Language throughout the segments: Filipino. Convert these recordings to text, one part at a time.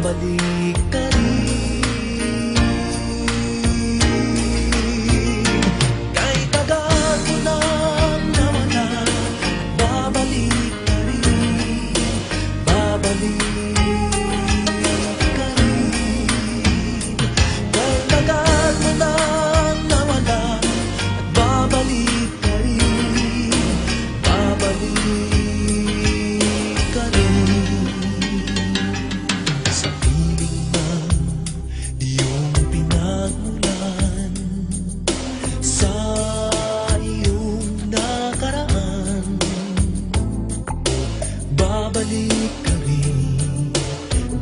babalik ka rin. Kahit tagal ko nang nawala, babalik ka rin, babalik ka rin. Kahit tagal mo nang nawala, babalik ka rin, babalik ka rin. Sa piling ng iyong pinagmulan, sa iyong nakaraan, babalik ka rin,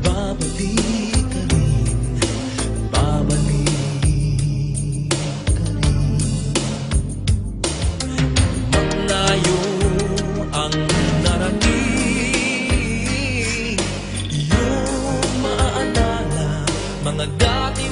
babalik ka rin, babalik ka rin. Malayo ang narating, iyong maaalala mga dati